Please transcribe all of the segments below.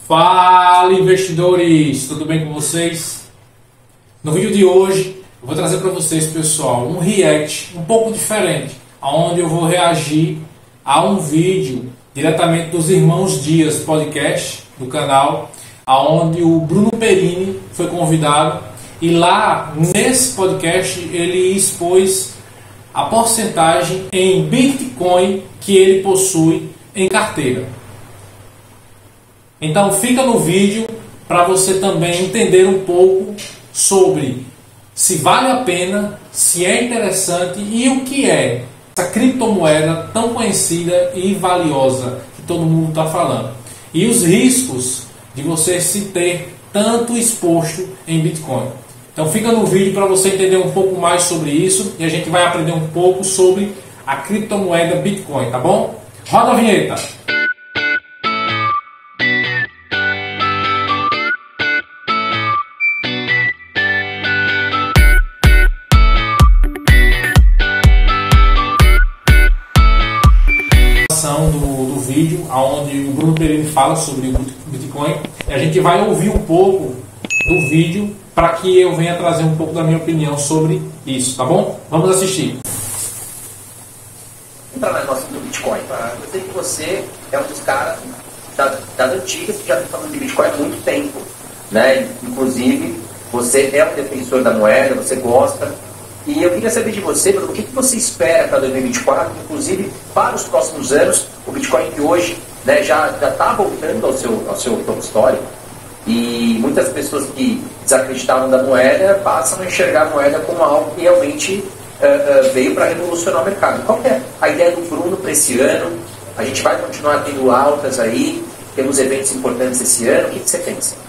Fala, investidores! Tudo bem com vocês? No vídeo de hoje eu vou trazer para vocês, pessoal, um react um pouco diferente, onde eu vou reagir a um vídeo diretamente dos Irmãos Dias podcast do canal, onde o Bruno Perini foi convidado e lá nesse podcast ele expôs a porcentagem em Bitcoin que ele possui em carteira. Então fica no vídeo para você também entender um pouco sobre se vale a pena, se é interessante e o que é essa criptomoeda tão conhecida e valiosa que todo mundo está falando. E os riscos de você se ter tanto exposto em Bitcoin. Então fica no vídeo para você entender um pouco mais sobre isso e a gente vai aprender um pouco sobre a criptomoeda Bitcoin, tá bom? Roda a vinheta! Do vídeo onde o Bruno Perini fala sobre o Bitcoin e a gente vai ouvir um pouco do vídeo para que eu venha trazer um pouco da minha opinião sobre isso, tá bom? Vamos assistir. Entrar no negócio do Bitcoin, tá? Eu sei que você é um dos caras das antigas que já está falando de Bitcoin há muito tempo, né? Inclusive, você é um defensor da moeda, você gosta. E eu queria saber de você, Bruno, o que você espera para 2024, inclusive para os próximos anos, o Bitcoin que hoje, né, já está voltando ao seu topo histórico, e muitas pessoas que desacreditavam da moeda passam a enxergar a moeda como algo que realmente veio para revolucionar o mercado. Qual é a ideia do Bruno para esse ano? A gente vai continuar tendo altas aí, temos eventos importantes esse ano, o que você pensa?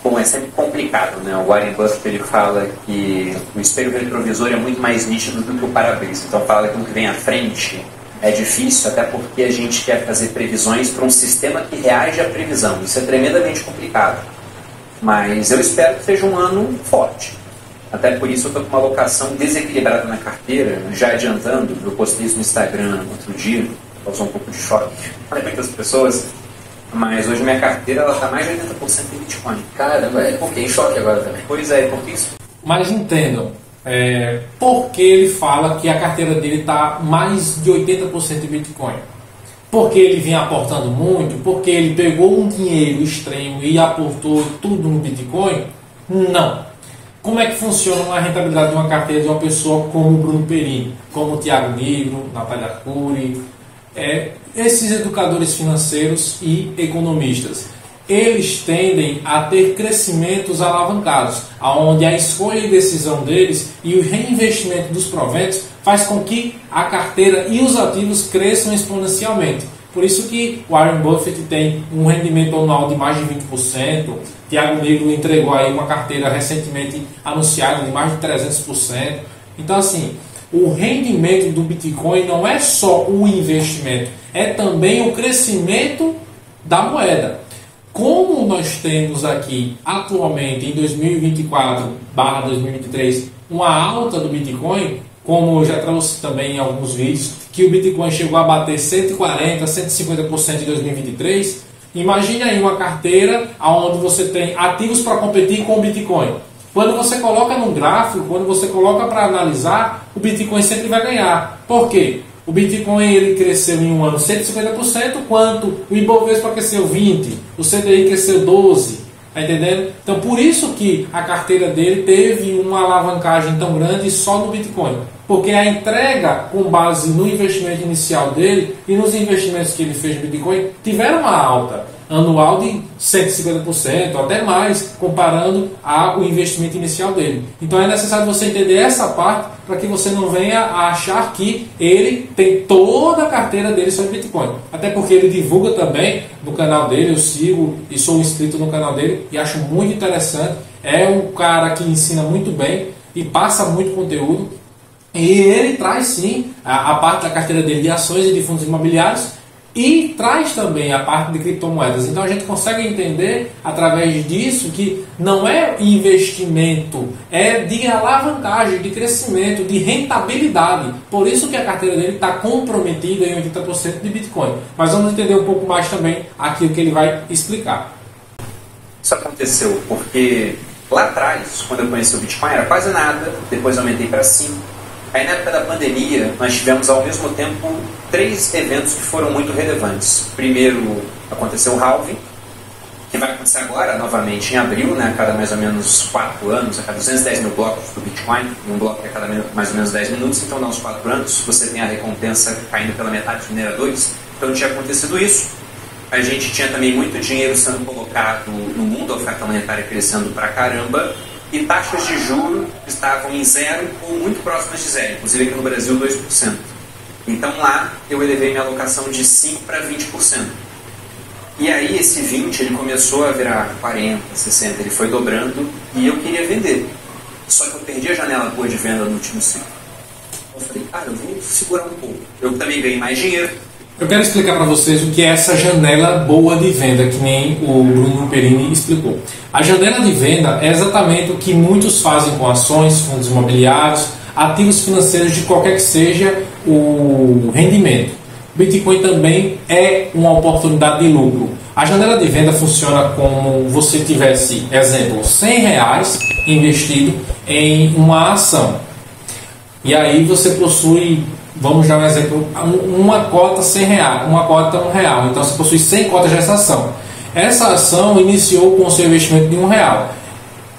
Bom, é sempre complicado, né? O Warren Buffett ele fala que o espelho retrovisor é muito mais nítido do que o para-brisa. Então fala que o que vem à frente é difícil, até porque a gente quer fazer previsões para um sistema que reage à previsão. Isso é tremendamente complicado. Mas eu espero que seja um ano forte. Até por isso eu estou com uma alocação desequilibrada na carteira, já adiantando. Eu postei isso no Instagram outro dia, causou um pouco de choque para muitas pessoas. Mas hoje minha carteira está mais de 80% em Bitcoin. Caramba, fiquei em choque agora também. Pois é, porque isso... Mas entendam, por que ele fala que a carteira dele está mais de 80% em Bitcoin? Porque ele vinha aportando muito? Porque ele pegou um dinheiro extremo e aportou tudo no Bitcoin? Não. Como é que funciona a rentabilidade de uma carteira de uma pessoa como o Bruno Perini, como o Thiago Nigro, Natália Arcuri, esses educadores financeiros e economistas? Eles tendem a ter crescimentos alavancados, onde a escolha e decisão deles e o reinvestimento dos proventos faz com que a carteira e os ativos cresçam exponencialmente. Por isso que Warren Buffett tem um rendimento anual de mais de 20%, Thiago Nigro entregou aí uma carteira recentemente anunciada de mais de 300%. Então assim, o rendimento do Bitcoin não é só o investimento, é também o crescimento da moeda. Como nós temos aqui atualmente em 2024/2023 uma alta do Bitcoin, como eu já trouxe também em alguns vídeos, que o Bitcoin chegou a bater 140%, 150% em 2023, imagine aí uma carteira onde você tem ativos para competir com o Bitcoin. Quando você coloca no gráfico, quando você coloca para analisar, o Bitcoin sempre vai ganhar. Por quê? O Bitcoin ele cresceu em um ano 150%, quanto o Ibovespa cresceu 20%, o CDI cresceu 12%. Tá entendendo? Então por isso que a carteira dele teve uma alavancagem tão grande só no Bitcoin. Porque a entrega com base no investimento inicial dele e nos investimentos que ele fez no Bitcoin tiveram uma alta anual de 150%, até mais, comparando ao investimento inicial dele. Então é necessário você entender essa parte para que você não venha a achar que ele tem toda a carteira dele sobre Bitcoin. Até porque ele divulga também no canal dele, eu sigo e sou inscrito no canal dele e acho muito interessante. É um cara que ensina muito bem e passa muito conteúdo. E ele traz sim a parte da carteira dele de ações e de fundos imobiliários e traz também a parte de criptomoedas. Então a gente consegue entender através disso que não é investimento, é de alavancagem, de crescimento, de rentabilidade. Por isso que a carteira dele está comprometida em 80% de Bitcoin. Mas vamos entender um pouco mais também aqui o que ele vai explicar. Isso aconteceu porque lá atrás, quando eu conheci o Bitcoin, era quase nada, depois aumentei para 5. Aí na época da pandemia, nós tivemos ao mesmo tempo 3 eventos que foram muito relevantes. Primeiro, aconteceu o halving, que vai acontecer agora, novamente, em abril, né, a cada mais ou menos 4 anos, a cada 210 mil blocos do Bitcoin, um bloco a cada mais ou menos 10 minutos, então, nos 4 anos, você tem a recompensa caindo pela metade dos mineradores. Então, tinha acontecido isso. A gente tinha também muito dinheiro sendo colocado no mundo, a oferta monetária crescendo pra caramba, e taxas de juros estavam em 0 ou muito próximas de 0, inclusive aqui no Brasil 2%. Então lá eu elevei minha alocação de 5% para 20%. E aí esse 20% ele começou a virar 40%, 60%, ele foi dobrando e eu queria vender. Só que eu perdi a janela boa de venda no último ciclo. Eu falei, eu vou segurar um pouco. Eu também ganhei mais dinheiro. Eu quero explicar para vocês o que é essa janela boa de venda, que nem o Bruno Perini explicou. A janela de venda é exatamente o que muitos fazem com ações, fundos imobiliários, ativos financeiros de qualquer que seja o rendimento. O Bitcoin também é uma oportunidade de lucro. A janela de venda funciona como você tivesse, exemplo, R$100 investido em uma ação. E aí você possui, vamos dar um exemplo, uma cota R$100, uma cota R$1. Então você possui 100 cotas dessa ação. Essa ação iniciou com o seu investimento de R$1.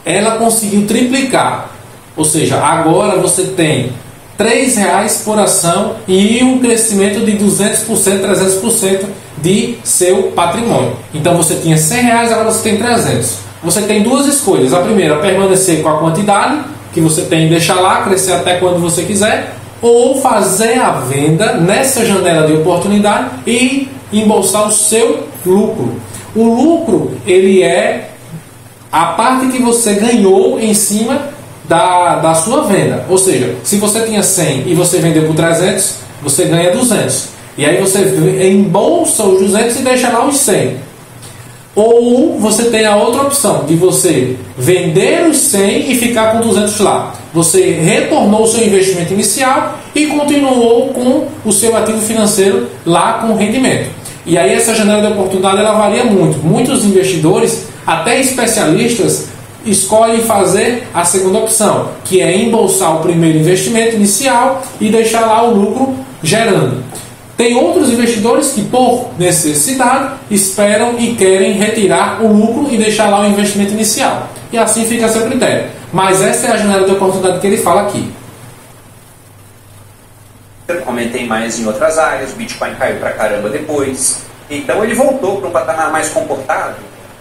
Ela conseguiu triplicar. Ou seja, agora você tem R$3 por ação e um crescimento de 200%, 300% de seu patrimônio. Então você tinha R$100, agora você tem 300. Você tem duas escolhas. A primeira, permanecer com a quantidade que você tem e deixar lá, crescer até quando você quiser, ou fazer a venda nessa janela de oportunidade e embolsar o seu lucro. O lucro, ele é a parte que você ganhou em cima da sua venda. Ou seja, se você tinha 100 e você vendeu por 300, você ganha 200. E aí você embolsa os 200 e deixa lá os 100. Ou você tem a outra opção de você vender os 100 e ficar com 200 lá. Você retornou o seu investimento inicial e continuou com o seu ativo financeiro lá com rendimento. E aí essa janela de oportunidade ela varia muito. Muitos investidores, até especialistas, escolhem fazer a segunda opção, que é embolsar o primeiro investimento inicial e deixar lá o lucro gerando. Tem outros investidores que, por necessidade, esperam e querem retirar o lucro e deixar lá o investimento inicial. E assim fica a seu critério. Mas essa é a janela de oportunidade que ele fala aqui. Eu aumentei mais em outras áreas, o Bitcoin caiu pra caramba depois. Então ele voltou para um patamar mais comportado.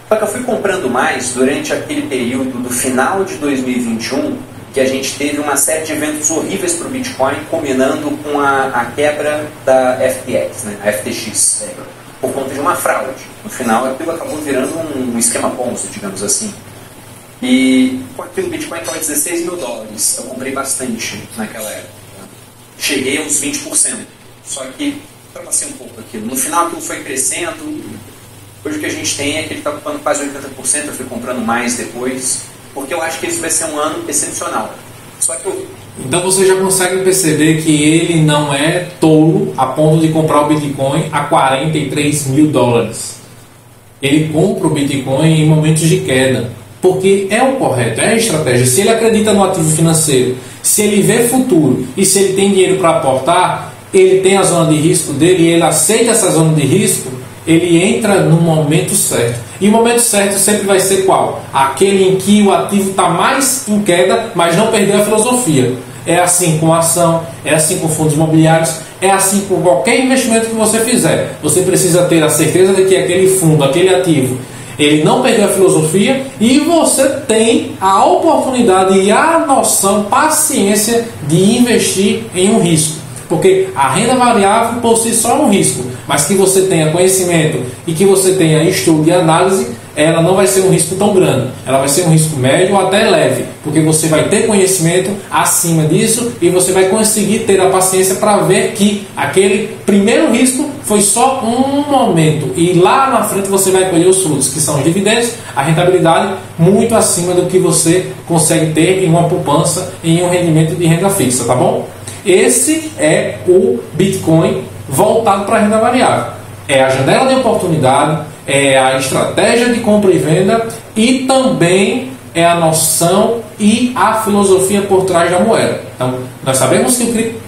Só que eu fui comprando mais durante aquele período do final de 2021, que a gente teve uma série de eventos horríveis para o Bitcoin, combinando com a quebra da FTX, né, a FTX, por conta de uma fraude. No final, aquilo acabou virando um esquema Ponzi, digamos assim. E com aquilo, o Bitcoin estava $16 mil. Eu comprei bastante naquela época. Cheguei a uns 20%. Só que ultrapassei um pouco aquilo. No final, aquilo foi crescendo. Hoje o que a gente tem é que ele está ocupando quase 80%. Eu fui comprando mais depois, porque eu acho que esse vai ser um ano excepcional. Só que Então você já consegue perceber que ele não é tolo a ponto de comprar o Bitcoin a $43 mil. Ele compra o Bitcoin em momentos de queda, porque é o correto, é a estratégia. Se ele acredita no ativo financeiro, se ele vê futuro e se ele tem dinheiro para aportar, ele tem a zona de risco dele e ele aceita essa zona de risco, ele entra no momento certo. E o momento certo sempre vai ser qual? Aquele em que o ativo está mais em queda, mas não perdeu a filosofia. É assim com a ação, é assim com fundos imobiliários, é assim com qualquer investimento que você fizer. Você precisa ter a certeza de que aquele fundo, aquele ativo, ele não perdeu a filosofia e você tem a oportunidade e a noção, paciência de investir em um risco. Porque a renda variável por si só é um risco, mas que você tenha conhecimento e que você tenha estudo e análise, ela não vai ser um risco tão grande. Ela vai ser um risco médio ou até leve, porque você vai ter conhecimento acima disso e você vai conseguir ter a paciência para ver que aquele primeiro risco foi só um momento e lá na frente você vai colher os frutos, que são os dividendos, a rentabilidade muito acima do que você consegue ter em uma poupança, em um rendimento de renda fixa, tá bom? Esse é o Bitcoin voltado para a renda variável. É a janela de oportunidade, é a estratégia de compra e venda e também é a noção e a filosofia por trás da moeda. Então, nós sabemos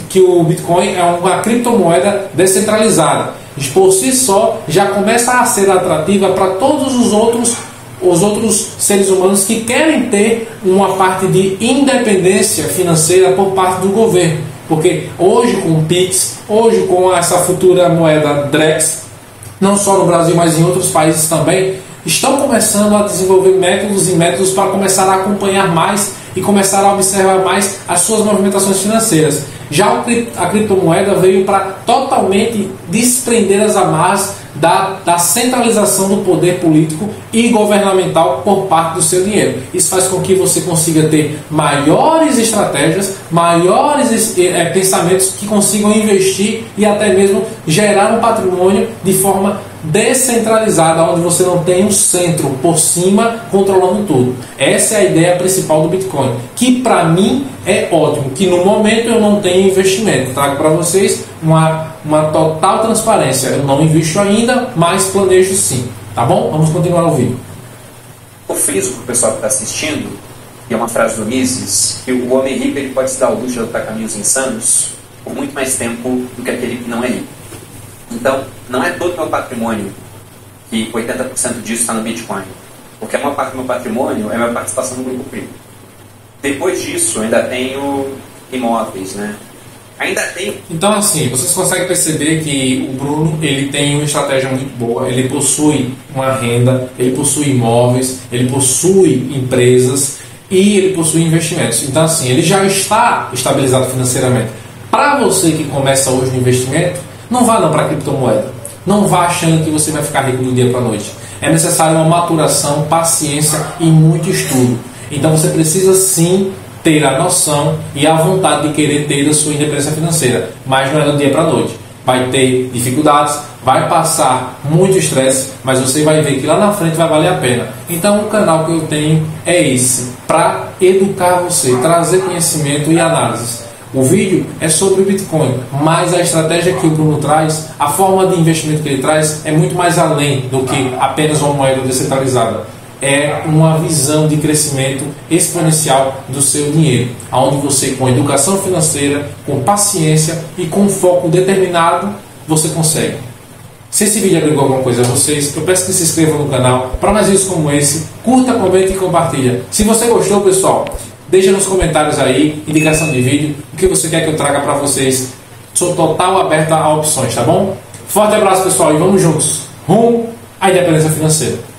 que o Bitcoin é uma criptomoeda descentralizada. Por si só, já começa a ser atrativa para todos os outros seres humanos que querem ter uma parte de independência financeira por parte do governo. Porque hoje com o Pix, hoje com essa futura moeda Drex, não só no Brasil, mas em outros países também, estão começando a desenvolver métodos e métodos para começar a acompanhar mais e começar a observar mais as suas movimentações financeiras. Já a criptomoeda veio para totalmente desprender as amarras da centralização do poder político e governamental por parte do seu dinheiro. Isso faz com que você consiga ter maiores estratégias, maiores pensamentos que consigam investir e até mesmo gerar um patrimônio de forma descentralizada, onde você não tem um centro por cima controlando tudo. Essa é a ideia principal do Bitcoin, que para mim é ótimo, que no momento eu não tenho investimento. Trago para vocês uma total transparência. Eu não invisto ainda, mas planejo sim. Tá bom? Vamos continuar o vídeo. Eu friso para o pessoal que está assistindo, que é uma frase do Mises, que o homem rico ele pode se dar o luxo de adotar caminhos insanos por muito mais tempo do que aquele que não é rico. Então, não é todo o meu patrimônio que 80% disso está no Bitcoin. Porque a maior parte do meu patrimônio é a minha participação no Grupo Primo. Depois disso, eu ainda tenho imóveis, né? Ainda tenho... Então, assim, vocês conseguem perceber que o Bruno, ele tem uma estratégia muito boa. Ele possui uma renda, ele possui imóveis, ele possui empresas e ele possui investimentos. Então, assim, ele já está estabilizado financeiramente. Para você que começa hoje no investimento, não vá não para a criptomoeda. Não vá achando que você vai ficar rico do dia para a noite. É necessário uma maturação, paciência e muito estudo. Então você precisa sim ter a noção e a vontade de querer ter a sua independência financeira. Mas não é do dia para a noite. Vai ter dificuldades, vai passar muito estresse, mas você vai ver que lá na frente vai valer a pena. Então o canal que eu tenho é esse, para educar você, trazer conhecimento e análise. O vídeo é sobre o Bitcoin, mas a estratégia que o Bruno traz, a forma de investimento que ele traz é muito mais além do que apenas uma moeda descentralizada. É uma visão de crescimento exponencial do seu dinheiro, onde você, com educação financeira, com paciência e com foco determinado, você consegue. Se esse vídeo agregou alguma coisa a vocês, eu peço que se inscrevam no canal para mais vídeos como esse, curta, comente e compartilha. Se você gostou, pessoal, deixa nos comentários aí, indicação de vídeo, o que você quer que eu traga para vocês. Sou total aberto a opções, tá bom? Forte abraço, pessoal, e vamos juntos rumo à independência financeira.